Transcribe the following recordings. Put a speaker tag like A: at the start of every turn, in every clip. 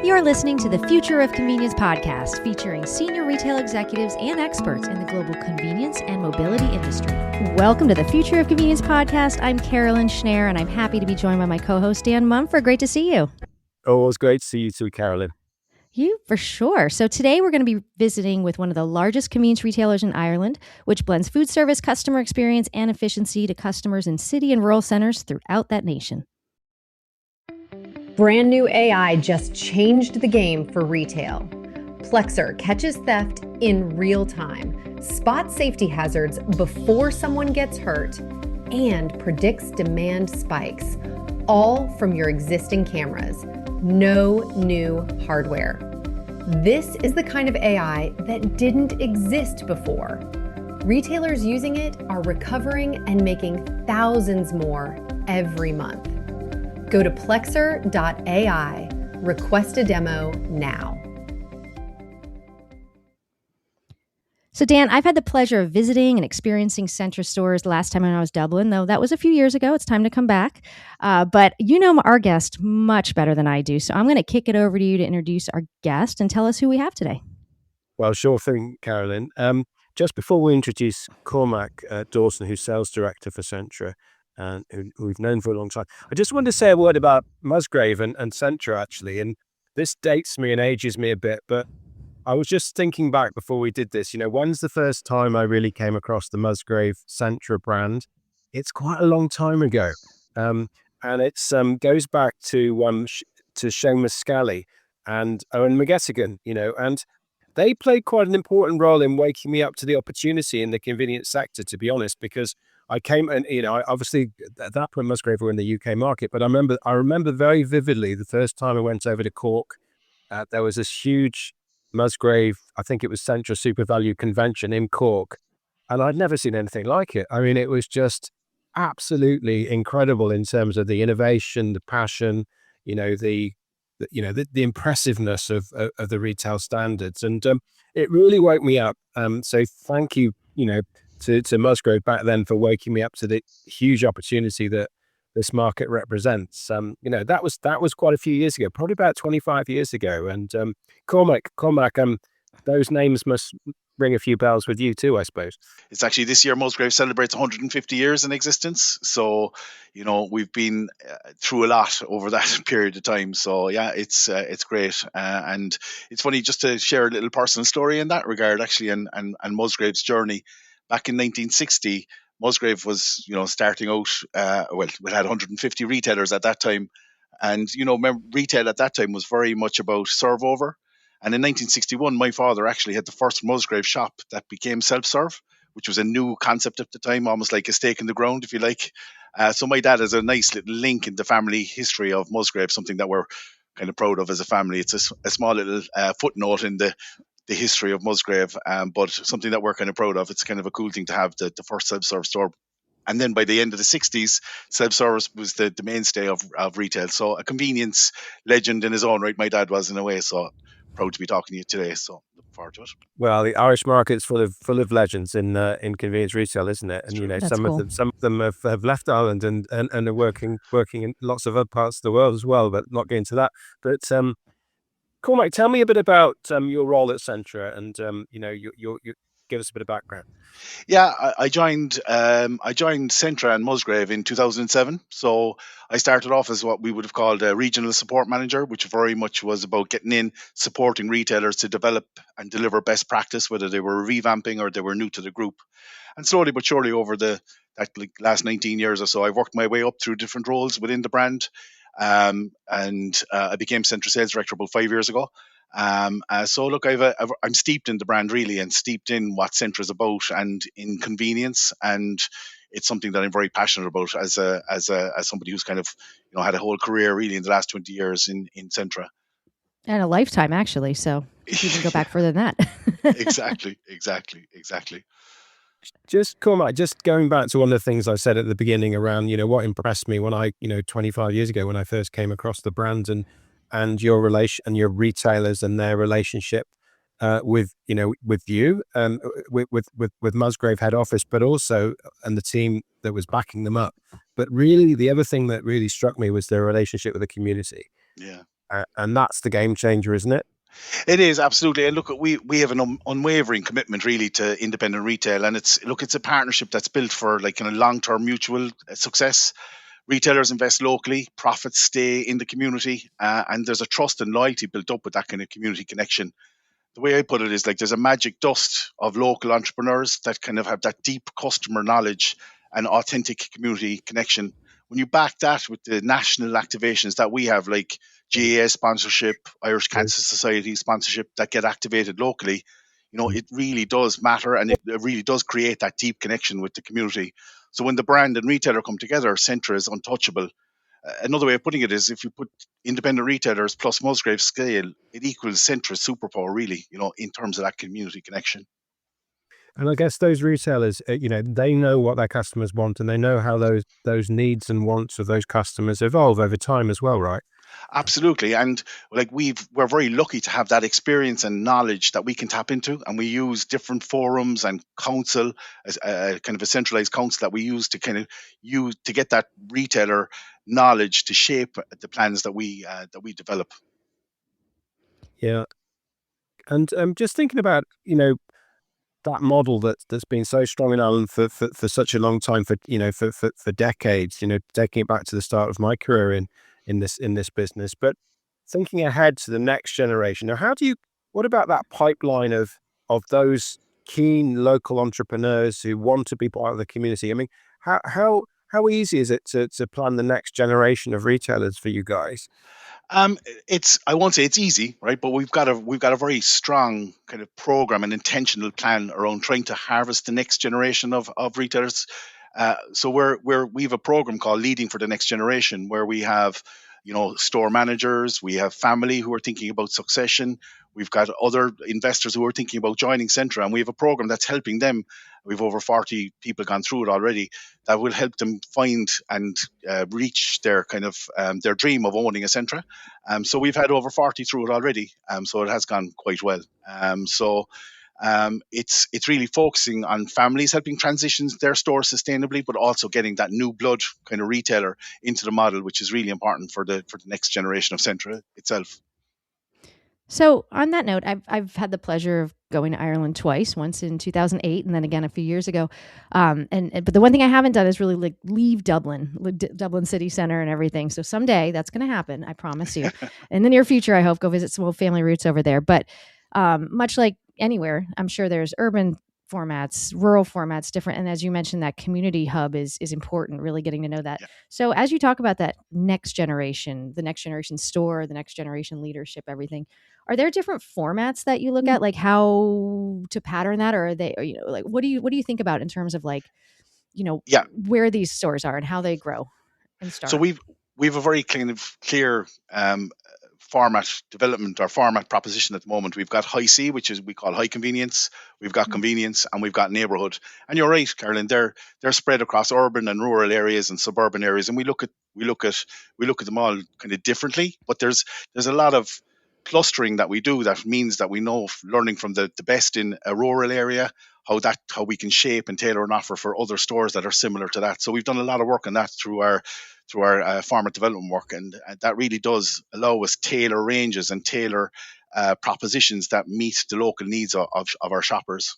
A: You're listening to the Future of Convenience podcast, featuring senior retail executives and experts in the global convenience and mobility industry. Welcome to the Future of Convenience podcast. I'm Carolyn Schnare, and I'm happy to be joined by my co-host, Dan Munford. Great to see you.
B: Oh, it's great to see you too, Carolyn.
A: You, for sure. So today we're going to be visiting with one of the largest convenience retailers in Ireland, which blends food service, customer experience, and efficiency to customers in city and rural centers throughout that nation.
C: Brand new AI just changed the game for retail. Plexer catches theft in real time, spots safety hazards before someone gets hurt, and predicts demand spikes, all from your existing cameras. No new hardware. This is the kind of AI that didn't exist before. Retailers using it are recovering and making thousands more every month. Go to plexer.ai, request a demo now.
A: So Dan, I've had the pleasure of visiting and experiencing Centra stores the last time when I was Dublin, though that was a few years ago. It's time to come back. But you know our guest much better than I do. So I'm going to kick it over to you to introduce our guest and tell us who we have today.
B: Well, sure thing, Carolyn. Just before we introduce Cormac Dawson, who's sales director for Centra, and who we've known for a long time, I just wanted to say a word about Musgrave and Centra, actually. And this dates me and ages me a bit, but I was just thinking back before we did this, when's the first time I really came across the Musgrave Centra brand? It's quite a long time ago. And it's goes back to Seamus Scally and Owen McGettigan, and they played quite an important role in waking me up to the opportunity in the convenience sector, to be honest, because I came and, I obviously at that point Musgrave were in the UK market, but I remember very vividly the first time I went over to Cork. There was this huge Musgrave, I think it was Centra Super Value convention in Cork, and I'd never seen anything like it. I mean, it was just absolutely incredible in terms of the innovation, the passion, the impressiveness of the retail standards, and it really woke me up. So thank you, to Musgrave back then for waking me up to the huge opportunity that this market represents. That was quite a few years ago, probably about 25 years ago. And Cormac, those names must ring a few bells with you too, I suppose.
D: It's actually this year Musgrave celebrates 150 years in existence. So, we've been through a lot over that period of time. So yeah, it's great. And it's funny just to share a little personal story in that regard, actually, and Musgrave's journey. Back in 1960, Musgrave was, starting out, we had 150 retailers at that time. And, remember, retail at that time was very much about serve over. And in 1961, my father actually had the first Musgrave shop that became self-serve, which was a new concept at the time, almost like a stake in the ground, if you like. So my dad has a nice little link in the family history of Musgrave, something that we're kind of proud of as a family. It's a small little footnote in the history of Musgrave, but something that we're kind of proud of. It's kind of a cool thing to have the first self-serve store. And then by the end of the 60s, self-service was the mainstay of retail. So a convenience legend in his own right, my dad was, in a way. So proud to be talking to you today. So looking forward to it.
B: Well, the Irish market's full of legends in convenience retail, isn't it? And
A: That's cool.
B: some of them have left Ireland and are working in lots of other parts of the world as well, but not getting to that. But Cormac, tell me a bit about your role at Centra, and you give us a bit of background.
D: Yeah, I joined Centra and Musgrave in 2007. So I started off as what we would have called a regional support manager, which very much was about getting in, supporting retailers to develop and deliver best practice, whether they were revamping or they were new to the group. And slowly but surely over that last 19 years or so, I've worked my way up through different roles within the brand. And I became Centra Sales Director about 5 years ago. So look, I'm steeped in the brand really, and steeped in what Centra is about and in convenience, and it's something that I'm very passionate about as somebody who's kind of had a whole career really in the last 20 years in Centra.
A: And a lifetime, actually. So you can go back further than that.
D: Exactly.
B: Just Cormac, just going back to one of the things I said at the beginning around, what impressed me when I, 25 years ago when I first came across the brand and your relation and your retailers and their relationship with you, with Musgrave head office, but also and the team that was backing them up. But really, the other thing that really struck me was their relationship with the community.
D: Yeah.
B: and that's the game changer, isn't it?
D: It is absolutely, and look, we have an unwavering commitment really to independent retail, and it's a partnership that's built for like kind of long term mutual success. Retailers invest locally, profits stay in the community, and there's a trust and loyalty built up with that kind of community connection. The way I put it is like there's a magic dust of local entrepreneurs that kind of have that deep customer knowledge and authentic community connection. When you back that with the national activations that we have, like GAA sponsorship, Irish Cancer Society sponsorship that get activated locally, it really does matter, and it really does create that deep connection with the community. So when the brand and retailer come together, Centra is untouchable. Another way of putting it is if you put independent retailers plus Musgrave scale, it equals Centra's superpower, really, in terms of that community connection.
B: And I guess those retailers, they know what their customers want, and they know how those needs and wants of those customers evolve over time as well, right?
D: Absolutely. And like we're very lucky to have that experience and knowledge that we can tap into. And we use different forums and council as a kind of a centralized council that we use to kind of use to get that retailer knowledge to shape the plans that we develop.
B: Yeah. And just thinking about, that model that's been so strong in Ireland for such a long time, for decades, taking it back to the start of my career in this business. But thinking ahead to the next generation, now what about that pipeline of those keen local entrepreneurs who want to be part of the community? I mean, how easy is it to plan the next generation of retailers for you guys?
D: I won't say it's easy, right? But we've got a very strong kind of program and intentional plan around trying to harvest the next generation of retailers. So we have a program called Leading for the Next Generation, where we have store managers, we have family who are thinking about succession, we've got other investors who are thinking about joining Centra, and we have a program that's helping them. We've over 40 people gone through it already that will help them find and reach their kind of their dream of owning a Centra. So we've had over 40 through it already. So it has gone quite well. It's really focusing on families helping transition their stores sustainably, but also getting that new blood kind of retailer into the model, which is really important for the next generation of Centra itself.
A: So on that note, I've had the pleasure of going to Ireland twice, once in 2008 and then again a few years ago. But the one thing I haven't done is really like leave Dublin, Dublin city center and everything. So someday that's going to happen. I promise you. In the near future, I hope go visit some old family roots over there. But much like anywhere, I'm sure there's urban formats, rural formats, different. And as you mentioned, that community hub is important, really getting to know that. Yeah. So as you talk about that next generation, the next generation store, the next generation leadership, everything, are there different formats that you look at, like how to pattern that? Or are they, like, what do you think about in terms of like, where these stores are and how they grow and start?
D: So we've a very kind of clear format development or format proposition at the moment. We've got high C, which is we call high convenience. We've got convenience, and we've got neighborhood. And you're right, Carolyn. They're spread across urban and rural areas and suburban areas, and we look at them all kind of differently. But there's a lot of clustering that we do that means that we know, learning from the best in a rural area, how we can shape and tailor an offer for other stores that are similar to that. So we've done a lot of work on that through our format development work, and that really does allow us tailor ranges and tailor propositions that meet the local needs of our shoppers.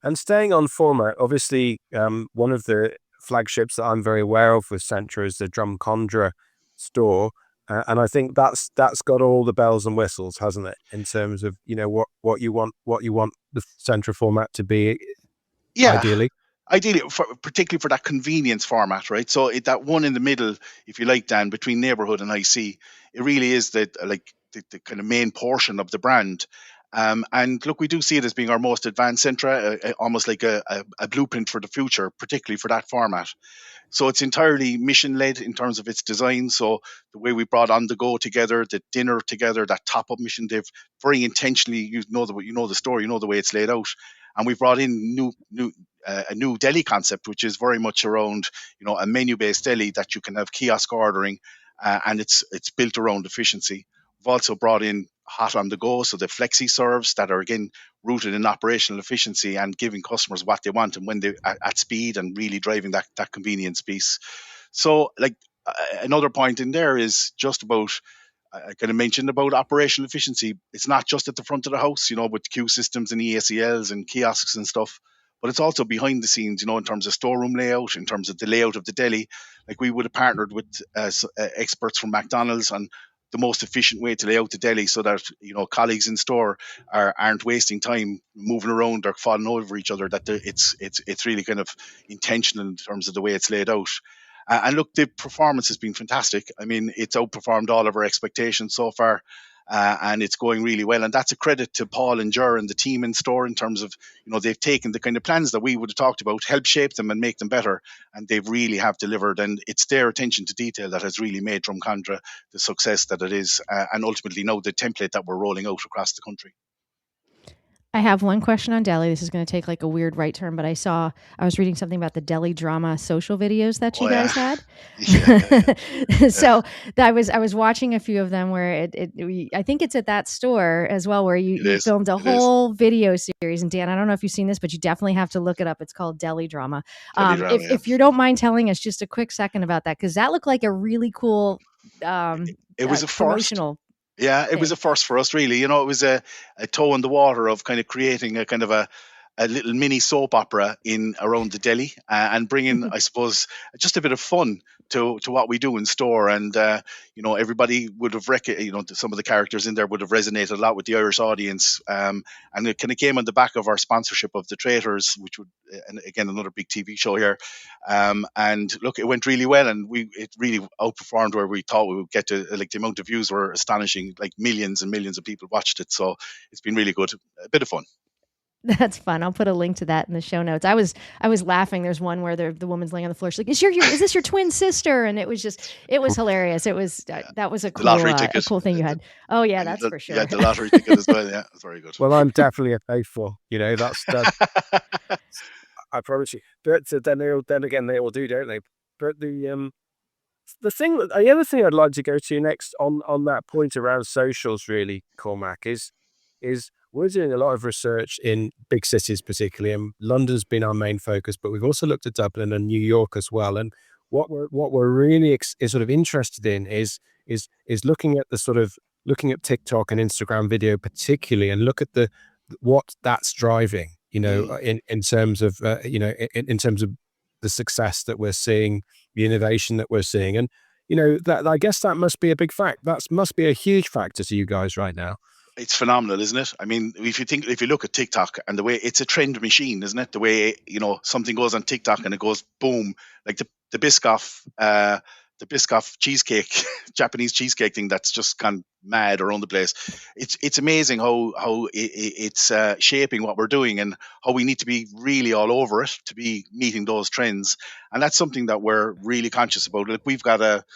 B: And staying on format, obviously, one of the flagships that I'm very aware of with Centra is the Drumcondra store. And I think that's got all the bells and whistles, hasn't it? In terms of what you want the Centra format to be, ideally.
D: Particularly for that convenience format, right? So that one in the middle, if you like, Dan, between neighborhood and IC, it really is the kind of main portion of the brand. And look, we do see it as being our most advanced Centra, almost like a blueprint for the future, particularly for that format. So it's entirely mission-led in terms of its design. So the way we brought On The Go together, the dinner together, that top-up mission, they've very intentionally, the store, the way it's laid out. And we've brought in a new deli concept, which is very much around, a menu-based deli that you can have kiosk ordering, and it's built around efficiency. We've also brought in hot on the go, so the flexi serves that are again rooted in operational efficiency and giving customers what they want and when they at speed, and really driving that convenience piece. So like another point in there is just about, I kind of mentioned about operational efficiency. It's not just at the front of the house, with queue systems and ESELs and kiosks and stuff, but it's also behind the scenes, in terms of storeroom layout, in terms of the layout of the deli. Like, we would have partnered with experts from McDonald's on the most efficient way to lay out the deli so that, colleagues in store aren't wasting time moving around or falling over each other, that it's really kind of intentional in terms of the way it's laid out. And look, the performance has been fantastic. I mean, it's outperformed all of our expectations so far, and it's going really well. And that's a credit to Paul and Ger and the team in store, in terms of, they've taken the kind of plans that we would have talked about, help shape them and make them better, and they've really have delivered. And it's their attention to detail that has really made Drumcondra the success that it is, and ultimately now the template that we're rolling out across the country.
A: I have one question on deli. This is going to take like a weird right turn, but I was reading something about the deli drama social videos that you guys had. Yeah. So I was watching a few of them where I think it's at that store as well, where you filmed a whole video series. And Dan, I don't know if you've seen this, but you definitely have to look it up. It's called Deli Drama. If you don't mind telling us just a quick second about that, because that looked like a really cool
D: it was a
A: promotional.
D: Yeah, it was a first for us, really. It was a toe in the water of kind of creating a kind of a little mini soap opera around the deli, and bringing, I suppose, just a bit of fun to what we do in store. And everybody would have some of the characters in there would have resonated a lot with the Irish audience. And it kind of came on the back of our sponsorship of the Traitors, which would, and again, another big TV show here. And look, it went really well, and it really outperformed where we thought we would get to. Like, the amount of views were astonishing. Like, millions and millions of people watched it. So it's been really good, a bit of fun.
A: That's fun. I'll put a link to that in the show notes. I was laughing. There's one where the woman's laying on the floor. She's like, is this your twin sister? And it was hilarious. It was, that was a cool thing you had. Oh yeah, that's for sure.
D: Yeah, the lottery ticket as well. Yeah, it's very good.
B: Well, I'm definitely a faithful, that's I promise you. But then again, they all do, don't they? But the other thing I'd like to go to next on that point around socials, really, Cormac, is we're doing a lot of research in big cities, particularly, and London's been our main focus, but we've also looked at Dublin and New York as well. And what we're really sort of interested in is looking at looking at TikTok and Instagram video particularly, and look at what that's driving. In terms of in terms of the success that we're seeing, the innovation that we're seeing, and that, I guess, that must be a big fact. That must be a huge factor to you guys right now.
D: It's phenomenal, isn't it? I mean, if you look at TikTok and the way it's a trend machine, isn't it? The way, something goes on TikTok and it goes boom, like the Biscoff cheesecake, Japanese cheesecake thing that's just gone mad around the place. It's amazing how it's shaping what we're doing, and how we need to be really all over it to be meeting those trends. And that's something that we're really conscious about. Like, we've got a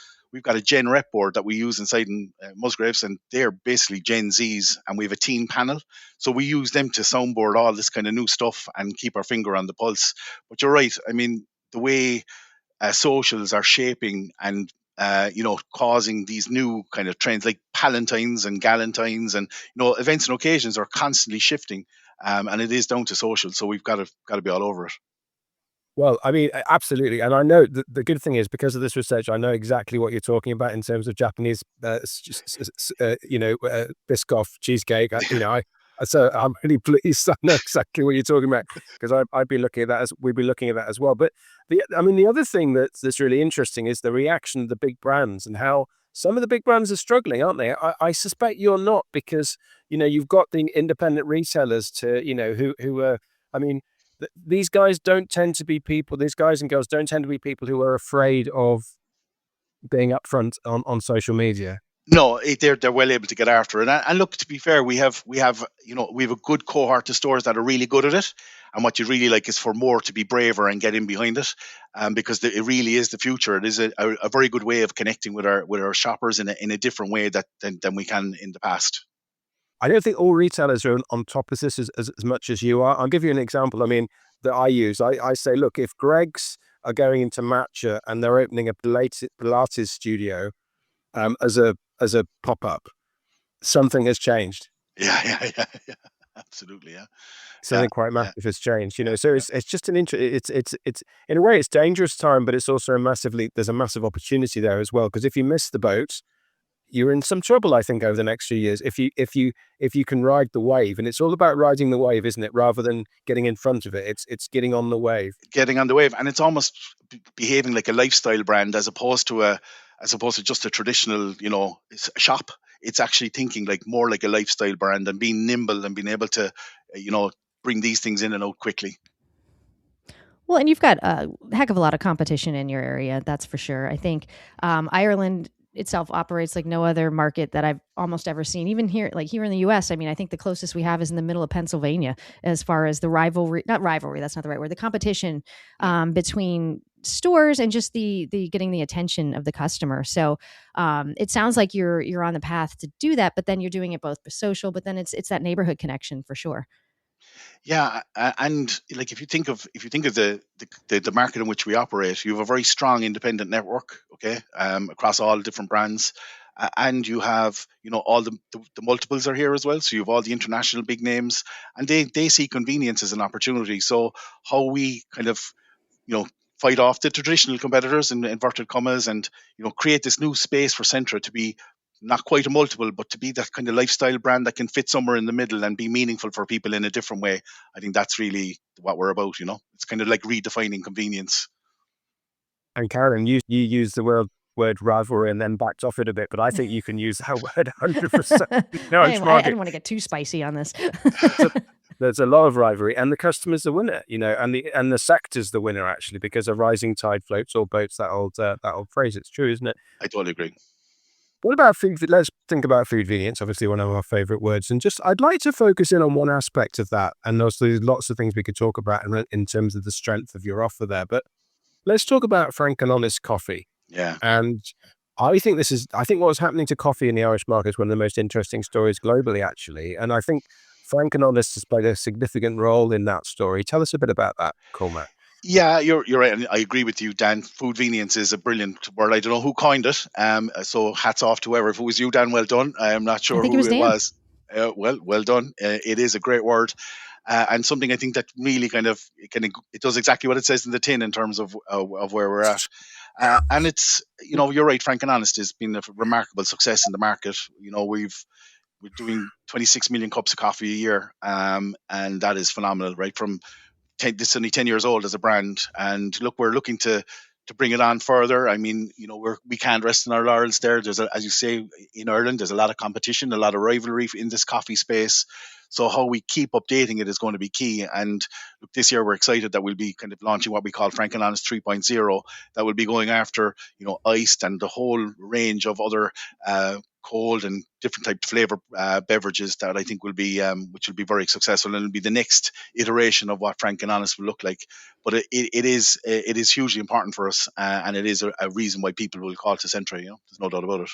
D: Gen Rep board that we use inside in Musgraves, and they're basically Gen Zs, and we have a teen panel. So we use them to soundboard all this kind of new stuff and keep our finger on the pulse. But you're right. I mean, the way socials are shaping and causing these new kind of trends, like Palantines and Galentines, and events and occasions are constantly shifting, and it is down to social. So we've got to be all over it.
B: Well, I mean, absolutely. And I know the good thing is, because of this research, I know exactly what you're talking about in terms of Japanese, Biscoff cheesecake. So I'm really pleased. I know exactly what you're talking about, because we'd be looking at that as well. But the other thing that's really interesting is the reaction of the big brands, and how some of the big brands are struggling, aren't they? I suspect you're not, because, you've got the independent retailers who are, these guys don't tend to be people, these guys and girls don't tend to be people who are afraid of being upfront on social media.
D: No, they're well able to get after it. And look, to be fair, we have a good cohort of stores that are really good at it. And what you really like is for more to be braver and get in behind it, because it really is the future. It is a very good way of connecting with our shoppers in a different way than we can in the past.
B: I don't think all retailers are on top of this as much as you are. I'll give you an example. That I use. I say, look, if Greg's are going into Matcha and they're opening a Pilates studio as a pop-up, something has changed.
D: Yeah. Absolutely, yeah. Yeah,
B: Something quite
D: yeah,
B: massive has changed,
D: yeah,
B: So
D: yeah.
B: it's just an it's in a way it's dangerous time, but it's also there's a massive opportunity there as well. Because if you miss the boat, you're in some trouble, I think, over the next few years. If you can ride the wave, and it's all about riding the wave, isn't it? Rather than getting in front of it, it's getting on the wave.
D: Getting on the wave, and it's almost behaving like a lifestyle brand as opposed to just a traditional, shop. It's actually thinking like more like a lifestyle brand and being nimble and being able to, you know, bring these things in and out quickly.
A: Well, and you've got a heck of a lot of competition in your area, that's for sure. I think Ireland itself operates like no other market that I've almost ever seen. Even here, like here in the U.S., I mean, I think the closest we have is in the middle of Pennsylvania as far as the rivalry, not rivalry, that's not the right word, the competition
D: Yeah.
A: between stores and just the getting the attention of the customer. So it sounds like you're on the path to do that, but then you're doing it both social, but then it's that neighborhood connection for sure.
D: Yeah, and like if you think of the market in which we operate, you have a very strong independent network, okay, across all different brands, and you have all the multiples are here as well. So you have all the international big names, and they see convenience as an opportunity. So how we kind of you know fight off the traditional competitors in inverted commas, and create this new space for Centra to be not quite a multiple, but to be that kind of lifestyle brand that can fit somewhere in the middle and be meaningful for people in a different way. I think that's really what we're about. It's kind of like redefining convenience.
B: And Carolyn, you use the word rivalry and then backed off it a bit, but I think you can use that word 100%. No,
A: I
B: it's
A: I
B: market.
A: didn't want to get too spicy on this.
B: So there's a lot of rivalry, and the customer's the winner, and the sector's the winner actually, because a rising tide floats all boats. That old phrase. It's true, isn't it?
D: I totally agree.
B: What about food? Let's think about foodvenience, obviously one of our favorite words. And just, I'd like to focus in on one aspect of that. And there's lots of things we could talk about in terms of the strength of your offer there. But let's talk about frank and honest coffee.
D: Yeah.
B: And I think what's happening to coffee in the Irish market is one of the most interesting stories globally, actually. And I think frank and honest has played a significant role in that story. Tell us a bit about that, Cormac.
D: Yeah, you're right, and I agree with you, Dan. Foodvenience is a brilliant word. I don't know who coined it. So hats off to whoever. If it was you, Dan, well done. I am not
A: I
D: sure
A: think it
D: who
A: was
D: it
A: Dan.
D: was. Well done. It is a great word, and something I think that really it does exactly what it says in the tin in terms of where we're at. And it's you're right. Frank and Honest has been a remarkable success in the market. We're doing 26 million cups of coffee a year, and that is phenomenal. Right from this is only 10 years old as a brand, and look, we're looking to bring it on further. I mean, we can't rest in our laurels there. As you say, in Ireland there's a lot of competition, a lot of rivalry in this coffee space, so how we keep updating it is going to be key. And look, this year we're excited that we'll be kind of launching what we call Frank and Honest 3.0, that will be going after iced and the whole range of other cold and different type of flavor beverages that I think will be which will be very successful, and it'll be the next iteration of what Frank and Honest will look like. But it is hugely important for us, and it is a reason why people will call to Centra. There's no doubt about it.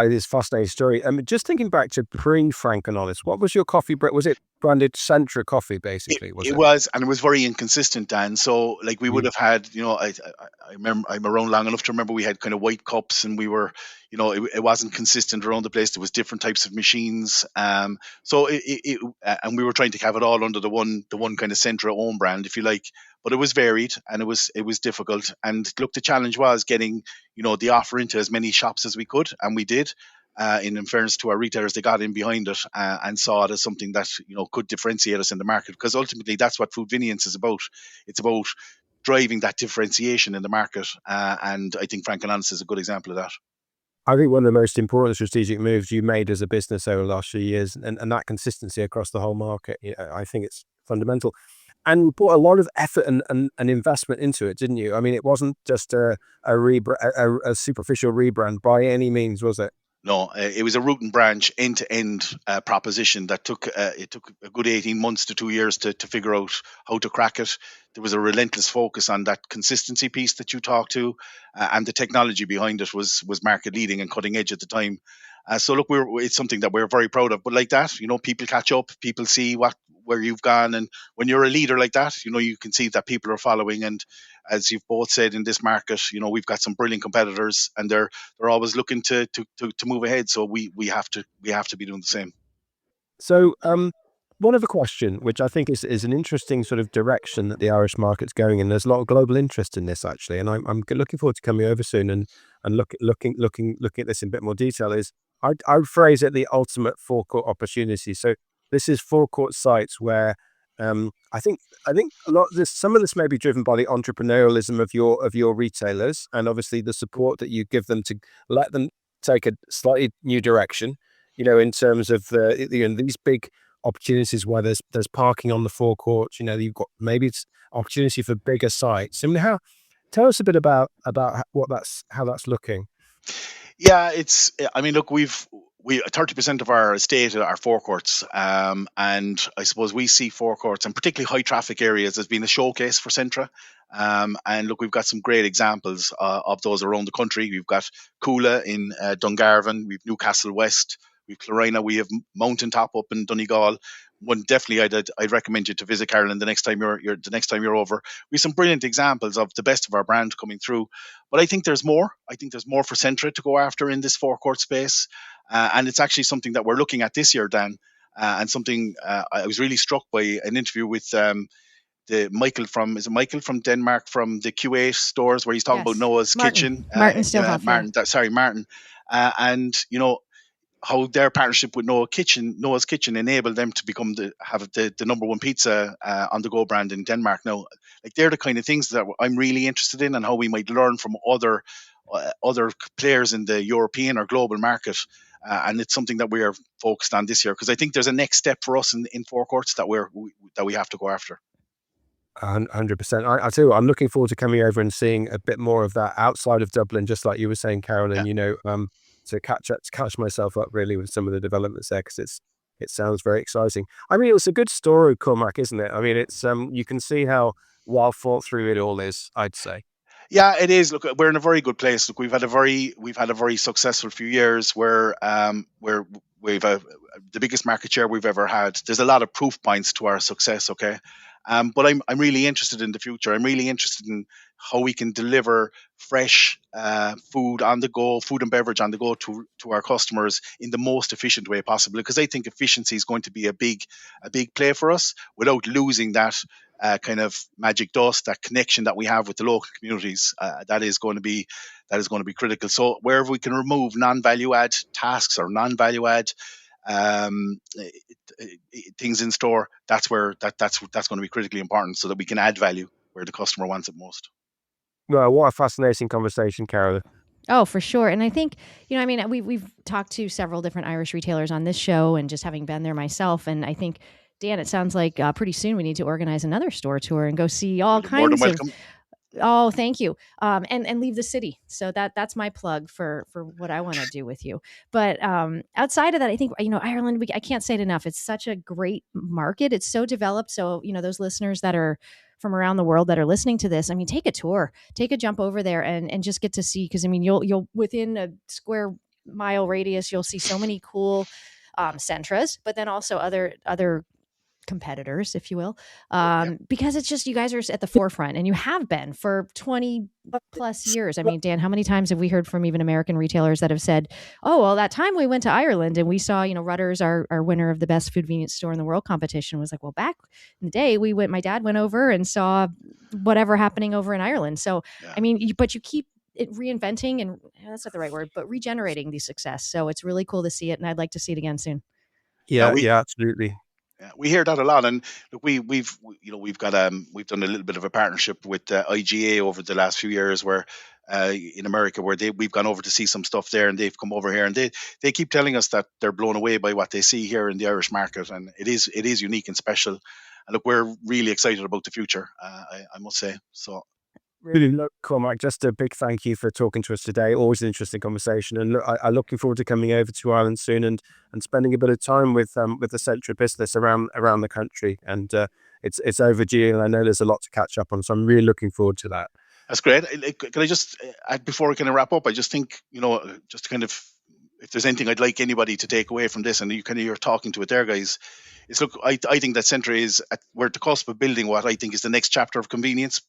B: This fascinating story. Just thinking back to pre-Frank and Honest, what was your coffee? Was it branded Centra coffee,
D: It,
B: basically? Was
D: it
B: it?
D: was, and it was very inconsistent, Dan. So, like, we would
B: Mm.
D: have had, I remember, I'm around long enough to remember we had kind of white cups, and we were, it wasn't consistent around the place. There was different types of machines, so and we were trying to have it all under the one kind of Centra own brand, if you like. But it was varied, and it was difficult. And look, the challenge was getting, the offer into as many shops as we could, and we did. In fairness to our retailers, they got in behind it, and saw it as something that could differentiate us in the market, because ultimately that's what foodvenience is about. It's about driving that differentiation in the market, and I think Frank and Honest is a good example of that.
B: I think one of the most important strategic moves you made as a business over the last few years, and that consistency across the whole market, I think it's fundamental. And you put a lot of effort and investment into it, didn't you? I mean, it wasn't just a superficial rebrand by any means, was it?
D: No, it was a root and branch, end to end proposition that took a good 18 months to 2 years to figure out how to crack it. There was a relentless focus on that consistency piece that you talked to, and the technology behind it was market leading and cutting edge at the time. So look, it's something that we're very proud of. But like that, people catch up, people see where you've gone, and when you're a leader like that, you can see that people are following. And as you've both said, in this market, we've got some brilliant competitors, and they're always looking to move ahead. So we have to be doing the same.
B: So, one other question, which I think is an interesting sort of direction that the Irish market's going in. There's a lot of global interest in this actually, and I'm looking forward to coming over soon and looking at this in a bit more detail. I would phrase it the ultimate forecourt opportunity. So this is forecourt sites where I think a lot of this, some of this may be driven by the entrepreneurialism of your retailers, and obviously the support that you give them to let them take a slightly new direction. In terms of these big opportunities where there's parking on the forecourt. You've got maybe it's opportunity for bigger sites. I mean, tell us a bit about how that's looking.
D: Yeah, I mean, look, we 30% of our estate are forecourts, and I suppose we see forecourts and particularly high traffic areas as being a showcase for Centra. And look, we've got some great examples of those around the country. We've got Coola in Dungarvan, we've Newcastle West, we've Clarina, we have Mountain Top up in Donegal. One definitely, I'd recommend you to visit Carolyn the next time you're over. We have some brilliant examples of the best of our brand coming through. But I think there's more. I think there's more for Centra to go after in this forecourt space, and it's actually something that we're looking at this year, Dan. And something I was really struck by an interview with the Michael from Denmark from the Q8 stores where he's talking about
A: Yes.
D: Noah's
A: Martin.
D: Kitchen.
A: Martin Stillhoff, yeah.
D: Martin, and how their partnership with Noah's Kitchen enabled them to have the number one pizza on the go brand in Denmark now. Like, they're the kind of things that I'm really interested in, and how we might learn from other players in the European or global market. And it's something that we are focused on this year, because I think there's a next step for us in forecourts that we have to go after.
B: 100%. I tell you what, I'm looking forward to coming over and seeing a bit more of that outside of Dublin, just like you were saying, Carolyn.
D: Yeah.
B: To catch myself up really with some of the developments there, because it sounds very exciting. I mean, it's a good story, Cormac, isn't it? I mean, it's you can see how well thought through it all is, I'd say.
D: Yeah, it is. Look, we're in a very good place. Look, we've had a very successful few years where we've the biggest market share we've ever had. There's a lot of proof points to our success. Okay. But I'm really interested in the future. I'm really interested in how we can deliver fresh food on the go, food and beverage on the go to our customers in the most efficient way possible. Because I think efficiency is going to be a big play for us, without losing that kind of magic dust, that connection that we have with the local communities. That is going to be critical. So wherever we can remove non-value add tasks or non-value add things in store, that's going to be critically important, so that we can add value where the customer wants it most.
B: Well, what a fascinating conversation, Carolyn.
A: Oh, for sure. And I think, I mean, we've talked to several different Irish retailers on this show, and just having been there myself. And I think, Dan, it sounds like pretty soon we need to organize another store tour and go see all kinds of. Oh, thank you. And leave the city. So that's my plug for what I want to do with you. But outside of that, I think, Ireland, I can't say it enough. It's such a great market. It's so developed. So, those listeners that are from around the world that are listening to this, I mean, take a tour, take a jump over there and just get to see, because I mean, you'll within a square mile radius, you'll see so many cool Centras, but then also other competitors, if you will, because it's just, you guys are at the forefront, and you have been for 20 plus years. I mean, Dan, how many times have we heard from even American retailers that have said, oh, well, that time we went to Ireland and we saw, Rutter's, our winner of the best food convenience store in the world competition, was like, well, back in the day, my dad went over and saw whatever happening over in Ireland. So, yeah. I mean, but you keep reinventing, and that's not the right word, but regenerating the success. So it's really cool to see it, and I'd like to see it again soon.
B: Yeah, absolutely.
D: Yeah, we hear that a lot, and look, we've done a little bit of a partnership with IGA over the last few years, where in America, where we've gone over to see some stuff there, and they've come over here, and they keep telling us that they're blown away by what they see here in the Irish market, and it is unique and special. And look, we're really excited about the future. I must say. So.
B: Really, look, Cormac, just a big thank you for talking to us today. Always an interesting conversation, and look, I'm looking forward to coming over to Ireland soon and spending a bit of time with the Centra business around the country. And it's overdue, and I know there's a lot to catch up on, so I'm really looking forward to that.
D: That's great. Can I just before we kind of wrap up, I just think just kind of, if there's anything I'd like anybody to take away from this, and you're talking to it there, guys, is look, I think that Centra we're at the cusp of building what I think is the next chapter of convenience,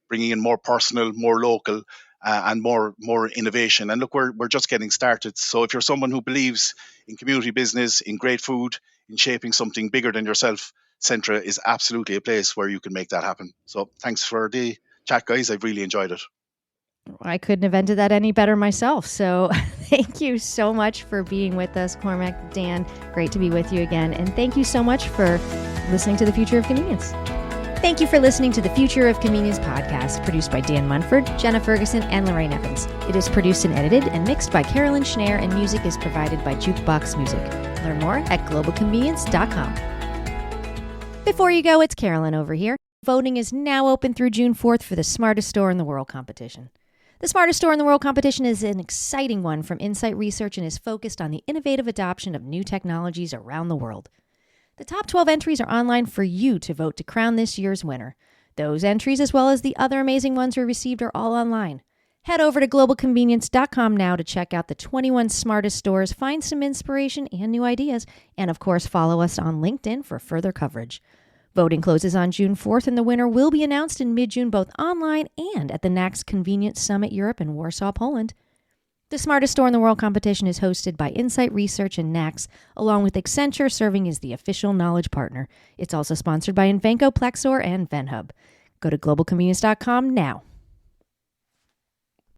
D: bringing in more personal, more local, and more innovation. And look, we're just getting started. So if you're someone who believes in community business, in great food, in shaping something bigger than yourself, Centra is absolutely a place where you can make that happen. So thanks for the chat, guys. I've really enjoyed it.
A: I couldn't have ended that any better myself. So thank you so much for being with us, Cormac. Dan, great to be with you again. And thank you so much for listening to The Future of Convenience. Thank you for listening to the Future of Convenience podcast, produced by Dan Munford, Jenna Ferguson, and Lorraine Evans. It is produced and edited and mixed by Carolyn Schnare, and music is provided by Jukebox Music. Learn more at globalconvenience.com. Before you go, it's Carolyn over here. Voting is now open through June 4th for the Smartest Store in the World competition. The Smartest Store in the World competition is an exciting one from Insight Research and is focused on the innovative adoption of new technologies around the world. The top 12 entries are online for you to vote to crown this year's winner. Those entries, as well as the other amazing ones we received, are all online. Head over to globalconvenience.com now to check out the 21 smartest stores, find some inspiration and new ideas, and of course follow us on LinkedIn for further coverage. Voting closes on June 4th, and the winner will be announced in mid-June both online and at the NACS Convenience Summit Europe in Warsaw, Poland. The Smartest Store in the World competition is hosted by Insight Research and NACS, along with Accenture serving as the official knowledge partner. It's also sponsored by Invenco, Plexor, and VenHub. Go to globalconvenience.com now.